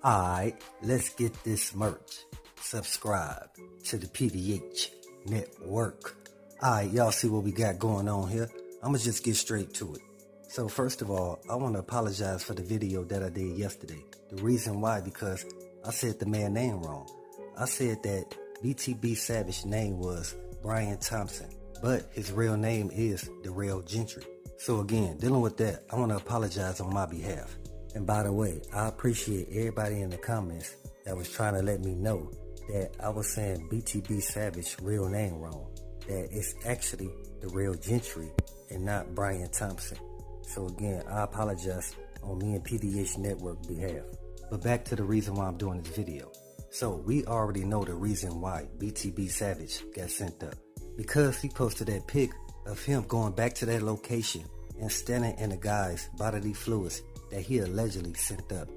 Alright, let's get this merch. Subscribe to the PDH Network. Alright, y'all see what we got going on here? I'ma just get straight to it. So first of all, I want to apologize for the video that I did yesterday. The reason why, because I said the man's name wrong. I said that BTB Savage's name was Brian Thompson, but his real name is Darrell Gentry. So again, dealing with that, I want to apologize on my behalf. And by the way, I appreciate everybody in the comments that was trying to let me know that I was saying BTB Savage's real name wrong. That it's actually Darrell Gentry and not Brian Thompson. So again, I apologize on me and PDH Network behalf. But back to the reason why I'm doing this video. So we already know the reason why BTB Savage got sent up. Because he posted that pic of him going back to that location and standing in the guy's bodily fluids that he allegedly sent up.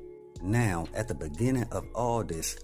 Now, at the beginning of all this,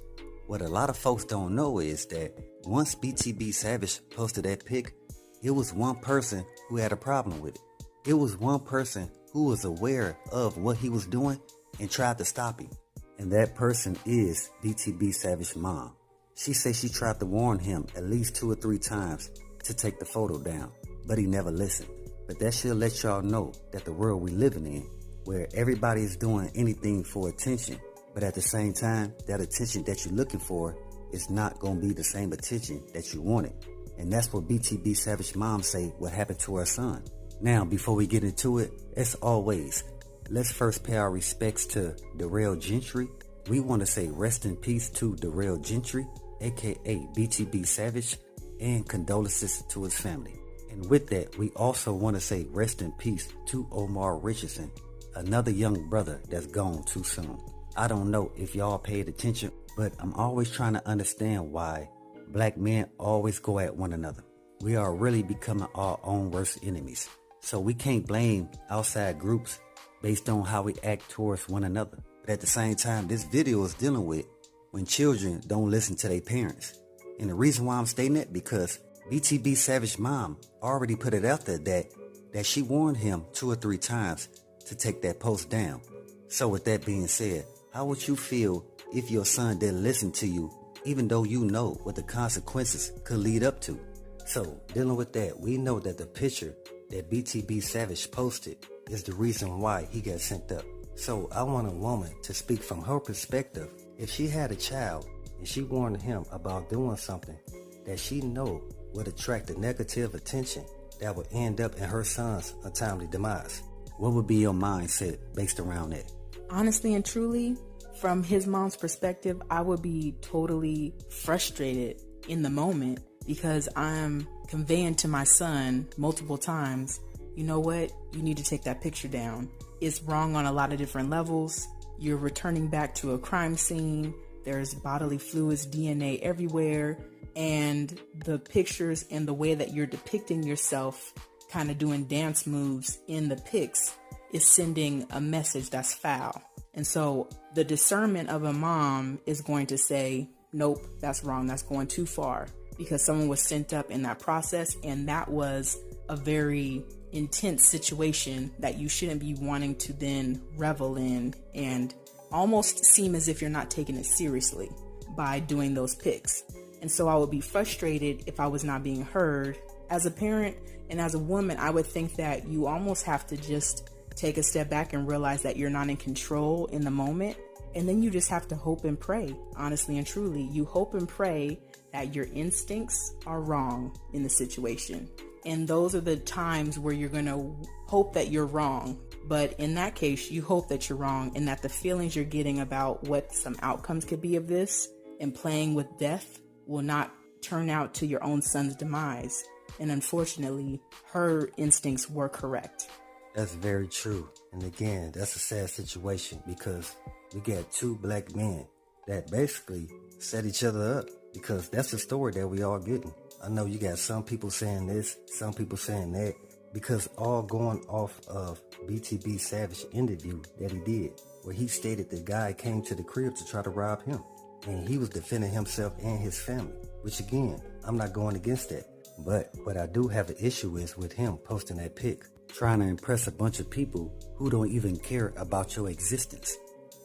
what a lot of folks don't know is that once BTB Savage posted that pic, it was one person who had a problem with it. It was one person who was aware of what he was doing and tried to stop him. And that person is BTB Savage's mom. She said she tried to warn him at least 2 or 3 times to take the photo down, but he never listened. But that should let y'all know that the world we living in, where everybody is doing anything for attention, but at the same time, that attention that you're looking for is not going to be the same attention that you wanted. And that's what BTB Savage's mom say what happened to her son. Now, before we get into it, as always, let's first pay our respects to Darrell Gentry. We want to say rest in peace to Darrell Gentry, aka BTB Savage, and condolences to his family. And with that, we also want to say rest in peace to Omar Richardson, another young brother that's gone too soon. I don't know if y'all paid attention, but I'm always trying to understand why black men always go at one another. We are really becoming our own worst enemies. So we can't blame outside groups based on how we act towards one another. But at the same time, this video is dealing with when children don't listen to their parents. And the reason why I'm stating that, because BTB Savage's mom already put it out there that she warned him 2 or 3 times to take that post down. So with that being said, how would you feel if your son didn't listen to you, even though you know what the consequences could lead up to? So dealing with that, we know that the picture that BTB Savage posted is the reason why he got sent up. So I want a woman to speak from her perspective. If she had a child and she warned him about doing something that she know would attract the negative attention that would end up in her son's untimely demise, what would be your mindset based around that? Honestly and truly, from his mom's perspective, I would be totally frustrated in the moment because I'm conveying to my son multiple times, you know what, you need to take that picture down. It's wrong on a lot of different levels. You're returning back to a crime scene. There's bodily fluids, DNA everywhere. And the pictures and the way that you're depicting yourself kind of doing dance moves in the pics is sending a message that's foul. And so the discernment of a mom is going to say, nope, that's wrong. That's going too far, because someone was sent up in that process. And that was a very intense situation that you shouldn't be wanting to then revel in and almost seem as if you're not taking it seriously by doing those pics. And so I would be frustrated if I was not being heard. As a parent and as a woman, I would think that you almost have to just take a step back and realize that you're not in control in the moment. And then you just have to hope and pray, honestly and truly. You hope and pray that your instincts are wrong in the situation. And those are the times where you're going to hope that you're wrong. But in that case, you hope that you're wrong and that the feelings you're getting about what some outcomes could be of this and playing with death will not turn out to your own son's demise. And unfortunately, her instincts were correct. That's very true. And again, that's a sad situation because we got 2 black men that basically set each other up, because that's the story that we all getting. I know you got some people saying this, some people saying that, because all going off of BTB Savage interview that he did, where he stated the guy came to the crib to try to rob him. And he was defending himself and his family, which again, I'm not going against that. But what I do have an issue is with him posting that pic, trying to impress a bunch of people who don't even care about your existence.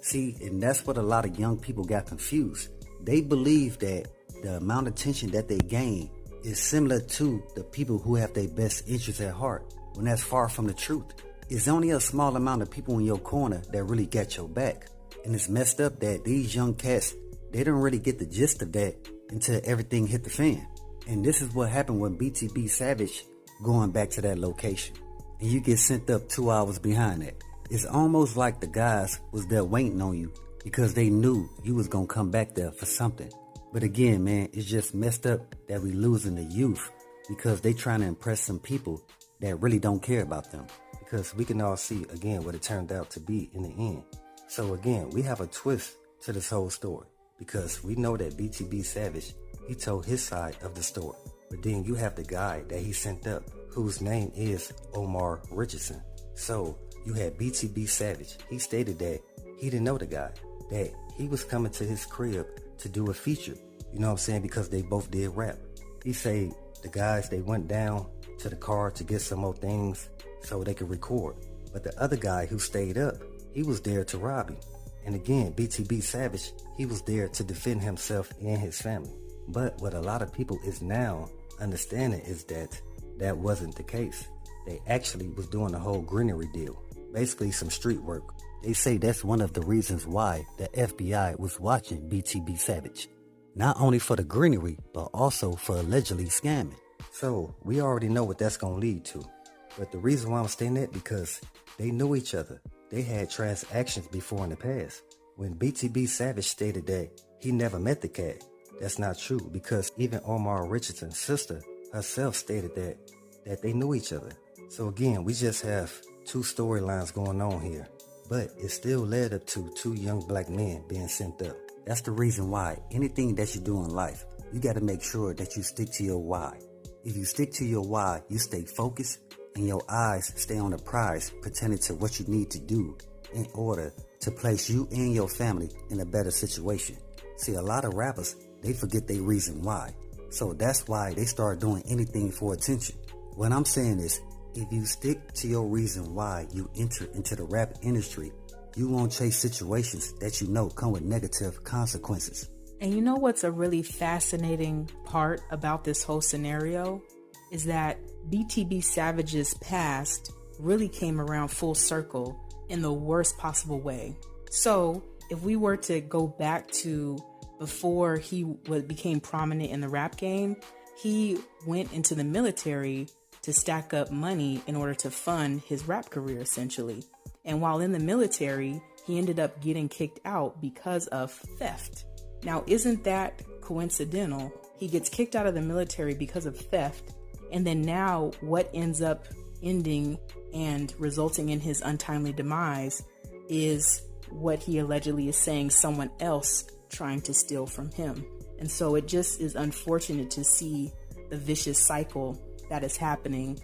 See, and that's what a lot of young people got confused. They believe that the amount of attention that they gain is similar to the people who have their best interests at heart, when that's far from the truth. It's only a small amount of people in your corner that really got your back. And it's messed up that these young cats, they don't really get the gist of that until everything hit the fan. And this is what happened with BTB Savage going back to that location. And you get sent up 2 hours behind that. It's almost like the guys was there waiting on you because they knew you was gonna come back there for something. But again, man, it's just messed up that we losing the youth because they trying to impress some people that really don't care about them. Because we can all see, again, what it turned out to be in the end. So again, we have a twist to this whole story because we know that BTB Savage, he told his side of the story. But then you have the guy that he sent up, whose name is Omar Richardson. So you had BTB Savage. He stated that he didn't know the guy, that he was coming to his crib to do a feature, you know what I'm saying, because they both did rap. He said the guys, they went down to the car to get some more things so they could record. But the other guy who stayed up, he was there to rob him. And again, BTB Savage, he was there to defend himself and his family. But what a lot of people is now understanding is that that wasn't the case. They actually was doing the whole greenery deal, basically some street work. They say that's one of the reasons why the FBI was watching BTB Savage. Not only for the greenery, but also for allegedly scamming. So we already know what that's going to lead to. But the reason why I'm saying that, because they knew each other. They had transactions before in the past. When BTB Savage stated that he never met the cat, that's not true, because even Omar Richardson's sister herself stated that they knew each other. So again, we just have two storylines going on here. But it still led up to two young black men being sent up. That's the reason why anything that you do in life, you got to make sure that you stick to your why. If you stick to your why, you stay focused and your eyes stay on the prize pertaining to what you need to do in order to place you and your family in a better situation. See, a lot of rappers, they forget their reason why. So that's why they start doing anything for attention. What I'm saying is, if you stick to your reason why you enter into the rap industry, you won't chase situations that you know come with negative consequences. And you know what's a really fascinating part about this whole scenario is that BTB Savage's past really came around full circle in the worst possible way. So if we were to go back to before he became prominent in the rap game, he went into the military to stack up money in order to fund his rap career, essentially. And while in the military, he ended up getting kicked out because of theft. Now, isn't that coincidental? He gets kicked out of the military because of theft. And then now what ends up ending and resulting in his untimely demise is what he allegedly is saying someone else trying to steal from him. And so it just is unfortunate to see the vicious cycle that is happening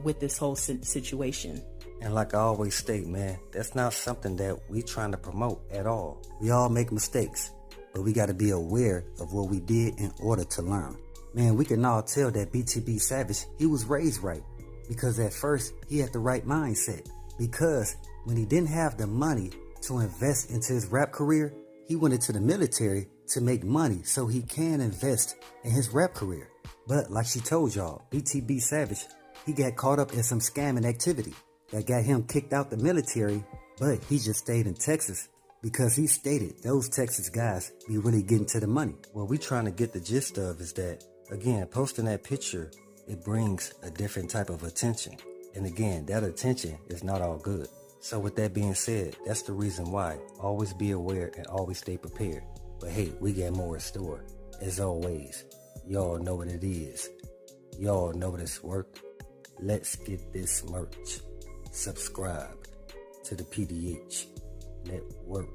with this whole situation. And like I always state, man, that's not something that we trying to promote at all. We all make mistakes, but we got to be aware of what we did in order to learn. Man, we can all tell that BTB Savage, he was raised right, because at first he had the right mindset. Because when he didn't have the money to invest into his rap career, he went into the military to make money so he can invest in his rap career. But like she told y'all, BTB Savage, he got caught up in some scamming activity that got him kicked out the military, but he just stayed in Texas because he stated those Texas guys be really getting to the money. What we trying to get the gist of is that, again, posting that picture, it brings a different type of attention. And again, that attention is not all good. So with that being said, that's the reason why. Always be aware and always stay prepared. But hey, we got more in store. As always, y'all know what it is. Y'all know what it's worth. Let's get this merch. Subscribe to the PDH Network.